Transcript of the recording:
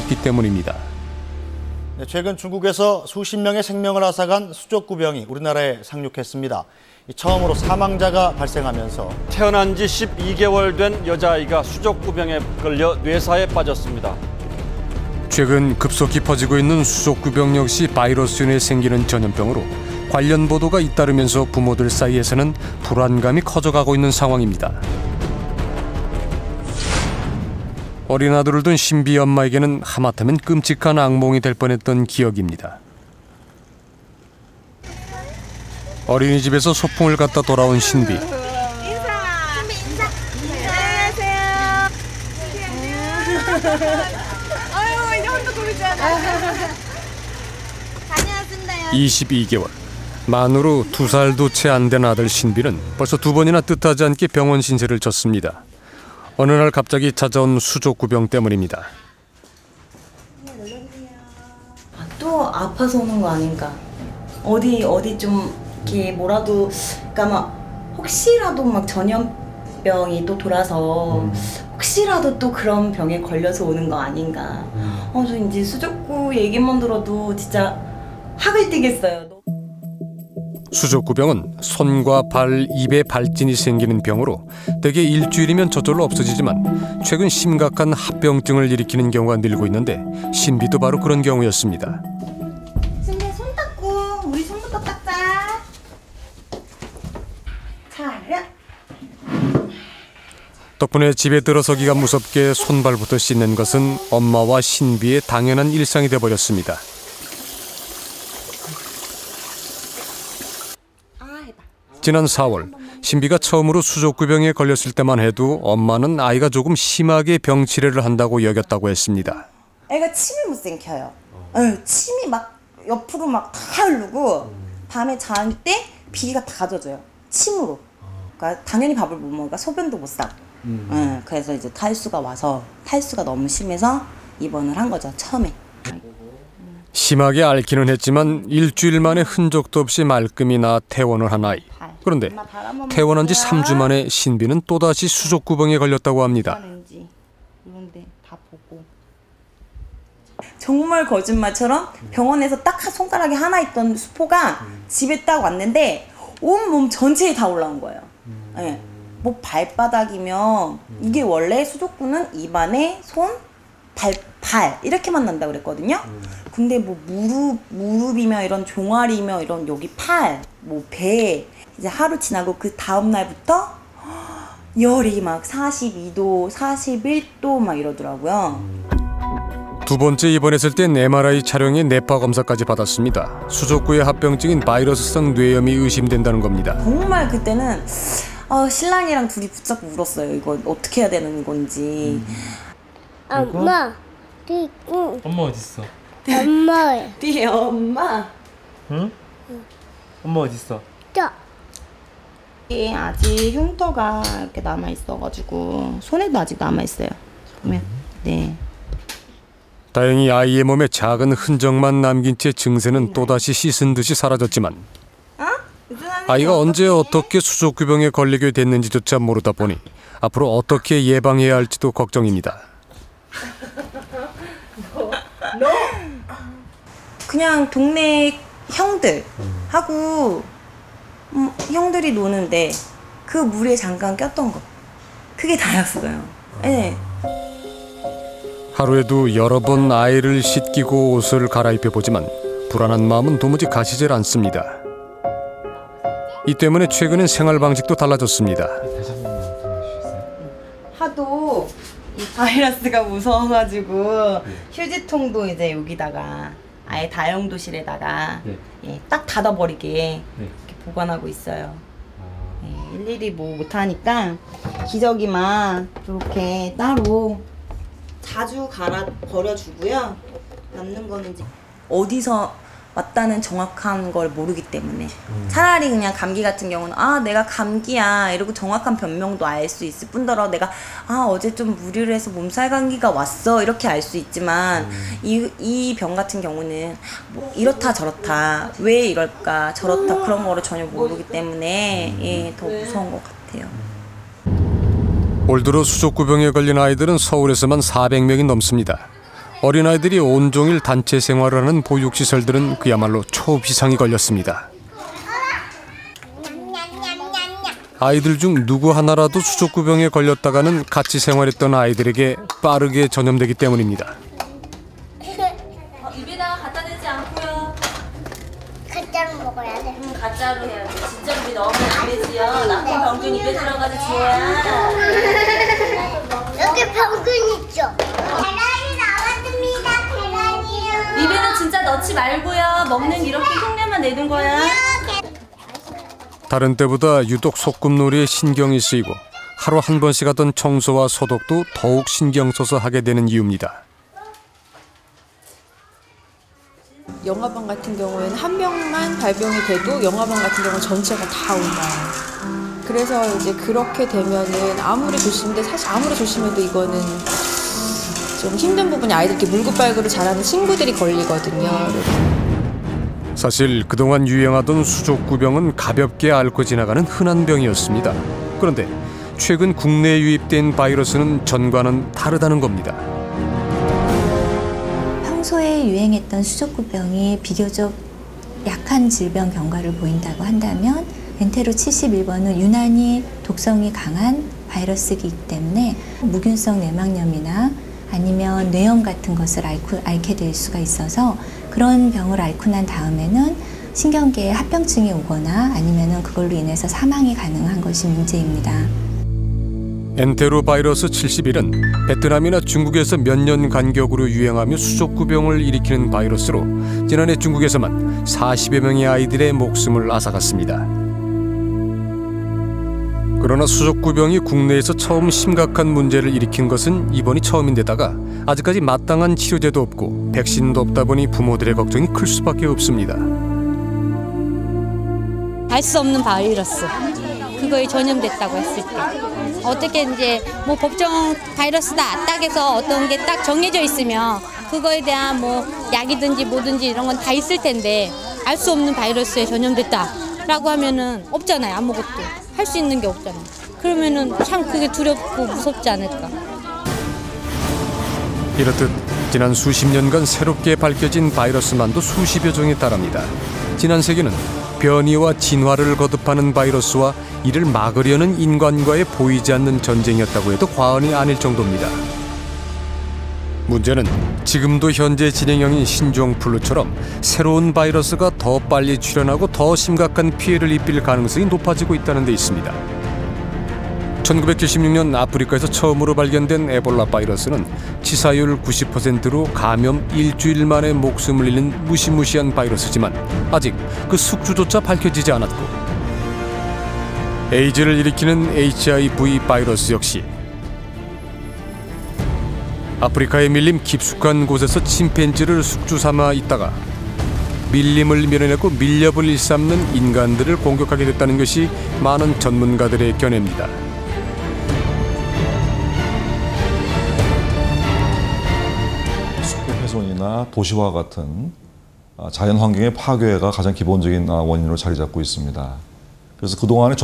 없기 때문입니다. 최근 중국에서 수십 명의 생명을 앗아간 수족구병이 우리나라에 상륙했습니다. 처음으로 사망자가 발생하면서 태어난 지 12개월 된 여자아이가 수족구병에 걸려 뇌사에 빠졌습니다. 최근 급속히 퍼지고 있는 수족구병 역시 바이러스균에 생기는 전염병으로 관련 보도가 잇따르면서 부모들 사이에서는 불안감이 커져가고 있는 상황입니다. 어린 아들을 둔 신비 엄마에게는 하마터면 끔찍한 악몽이 될 뻔했던 기억입니다. 어린이집에서 소풍을 갔다 돌아온 신비. 아유, 이제 혼자 돌리잖아. 다녀왔습니다. 22개월. 만으로 2살도 채 안 된 아들 신비는 벌써 2번이나 뜻하지 않게 병원 신세를 졌습니다. 어느 날 갑자기 찾아온 수족구병 때문입니다. 또 아파서 오는 거 아닌가? 어디 좀 이렇게 뭐라도, 그러니까 막 혹시라도 막 전염병이 또 돌아서 혹시라도 또 그런 병에 걸려서 오는 거 아닌가? 저 이제 수족구 얘기만 들어도 진짜 학을 뛰겠어요. 수족구병은 손과 발, 입에 발진이 생기는 병으로 대개 일주일이면 저절로 없어지지만 최근 심각한 합병증을 일으키는 경우가 늘고 있는데 신비도 바로 그런 경우였습니다. 신비 손 닦고 우리 손부터 닦자. 자, 덕분에 집에 들어서기가 무섭게 손발부터 씻는 것은 엄마와 신비의 당연한 일상이 돼버렸습니다. 지난 4월 신비가 처음으로 수족구병에 걸렸을 때만 해도 엄마는 아이가 조금 심하게 병치레를 한다고 여겼다고 했습니다. 애가 침이 못 삼켜요. 침이 막 옆으로 막 다 흐르고 밤에 잘 때 비가 다 젖어요. 침으로. 그러니까 당연히 밥을 못 먹으니까 소변도 못 싸고. 그래서 이제 탈수가 와서 탈수가 너무 심해서 입원을 한 거죠. 처음에. 심하게 앓기는 했지만 일주일 만에 흔적도 없이 말끔히 나 퇴원을 한 아이. 그런데 퇴원한 지 3주 만에 신비는 또다시 수족구병에 걸렸다고 합니다. 이런데 다 보고. 정말 거짓말처럼 병원에서 딱 손가락에 하나 있던 수포가 집에 딱 왔는데 온몸 전체에 다 올라온 거예요. 네. 뭐 발바닥이면 이게 원래 수족구는 입안에 손, 발 이렇게만 난다고 그랬거든요. 근데 뭐 무릎이며 이런 종아리며 이런 여기 팔, 뭐 배 이제 하루 지나고 그 다음 날부터 열이 막 42도, 41도 막 이러더라고요. 두 번째 입원했을 땐 MRI 촬영에 뇌파 검사까지 받았습니다. 수족구의 합병증인 바이러스성 뇌염이 의심된다는 겁니다. 정말 그때는 신랑이랑 둘이 붙잡고 울었어요. 이거 어떻게 해야 되는 건지. 엄마. 엄마 어딨어? 엄마야. 뒤에 엄마. 응? 엄마 어딨어? 아직 흉터가 이렇게 남아 있어가지고 손에도 아직 남아 있어요. 보면 네. 다행히 아이의 몸에 작은 흔적만 남긴 채 증세는 또다시 씻은 듯이 사라졌지만 아이가 언제 어떻게 수족구병에 걸리게 됐는지조차 모르다 보니 앞으로 어떻게 예방해야 할지도 걱정입니다. 그냥 동네 형들하고 형들이 노는데 그 물에 잠깐 꼈던 거 그게 다였어요. 네. 하루에도 여러 번 아이를 씻기고 옷을 갈아입혀보지만 불안한 마음은 도무지 가시질 않습니다. 이 때문에 최근엔 생활 방식도 달라졌습니다. 하도 이 바이러스가 무서워가지고 휴지통도 이제 여기다가 아예 다용도실에다가 딱 닫아버리게 이렇게 보관하고 있어요. 일일이 뭐 못하니까 기저귀만 이렇게 따로 자주 갈아 버려주고요. 남는 거는 이제 어디서 왔다는 정확한 걸 모르기 때문에 차라리 그냥 감기 같은 경우는 내가 감기야 이러고 정확한 변명도 알 수 있을 뿐더러 내가 어제 좀 무리를 해서 몸살 감기가 왔어 이렇게 알 수 있지만 이 병 같은 경우는 뭐 이렇다 저렇다 왜 이럴까 저렇다 그런 거를 전혀 모르기 때문에 더 무서운 것 같아요. 올 들어 수족구병에 걸린 아이들은 서울에서만 400명이 넘습니다. 어린아이들이 온종일 단체 생활을 하는 보육시설들은 그야말로 초비상이 걸렸습니다. 아이들 중 누구 하나라도 수족구병에 걸렸다가는 같이 생활했던 아이들에게 빠르게 전염되기 때문입니다. 입에다가 갖다 대지 않고요. 가짜로 먹어야 돼. 가짜로 해야 돼. 진짜 입에 넣으면 안 되지요. 나쁜 병균 입에 들어가서 지혜야. 여기 병균 있죠? 계란이 나왔습니다. 계란이요. 입에는 진짜 넣지 말고요. 먹는 이렇게 흉내만 내는 거야. 다른 때보다 유독 소꿉놀이에 신경이 쓰이고 하루 한 번씩 하던 청소와 소독도 더욱 신경 써서 하게 되는 이유입니다. 영아방 같은 경우에는 한 명만 발병이 돼도 영아방 같은 경우는 전체가 다 옮아요. 그래서 이제 그렇게 되면은 아무리 조심해도 사실 아무리 조심해도 이거는 좀 힘든 부분이 아이들 이렇게 물고빨고를 잘하는 친구들이 걸리거든요. 사실 그동안 유행하던 수족구병은 가볍게 앓고 지나가는 흔한 병이었습니다. 그런데 최근 국내에 유입된 바이러스는 전과는 다르다는 겁니다. 평소에 유행했던 수족구병이 비교적 약한 질병 경과를 보인다고 한다면 엔테로 71번은 유난히 독성이 강한 바이러스이기 때문에 무균성 내막염이나 아니면 뇌염 같은 것을 앓게 될 수가 있어서 그런 병을 앓고 난 다음에는 신경계에 합병증이 오거나 아니면 그걸로 인해서 사망이 가능한 것이 문제입니다. 엔테로바이러스 71은 베트남이나 중국에서 몇 년 간격으로 유행하며 수족구병을 일으키는 바이러스로 지난해 중국에서만 40여 명의 아이들의 목숨을 앗아갔습니다. 그러나 수족구병이 국내에서 처음 심각한 문제를 일으킨 것은 이번이 처음인데다가 아직까지 마땅한 치료제도 없고 백신도 없다 보니 부모들의 걱정이 클 수밖에 없습니다. 알 수 없는 바이러스, 그거에 전염됐다고 했을 때 어떻게 이제 뭐 법정 바이러스다 딱 해서 어떤 게 딱 정해져 있으면 그거에 대한 뭐 약이든지 뭐든지 이런 건 다 있을 텐데 알 수 없는 바이러스에 전염됐다라고 하면은 없잖아요. 아무것도 할 수 있는 게 없잖아요. 그러면은 참 그게 두렵고 무섭지 않을까. 이렇듯 지난 수십 년간 새롭게 밝혀진 바이러스만도 수십여 종에 달합니다. 지난 세기는 변이와 진화를 거듭하는 바이러스와 이를 막으려는 인간과의 보이지 않는 전쟁이었다고 해도 과언이 아닐 정도입니다. 문제는 지금도 현재 진행형인 신종플루처럼 새로운 바이러스가 더 빨리 출현하고 더 심각한 피해를 입힐 가능성이 높아지고 있다는 데 있습니다. 1976년 아프리카에서 처음으로 발견된 에볼라 바이러스는 치사율 90%로 감염 일주일 만에 목숨을 잃는 무시무시한 바이러스지만 아직 그 숙주조차 밝혀지지 않았고, 에이즈를 일으키는 HIV 바이러스 역시 아프리카에 밀림 깊숙한 곳에서 침팬지를 숙주 삼아 있다가 밀림을 밀어내고 밀렵을 일삼는 인간들을 공격하게 됐다는 것이 많은 전문가들의 견해입니다. 숲의 훼손이나 도시화 같은 자연 환경의 파괴가 가장 기본적인 원인으로 자리 잡고 있습니다. 그래서 그동안의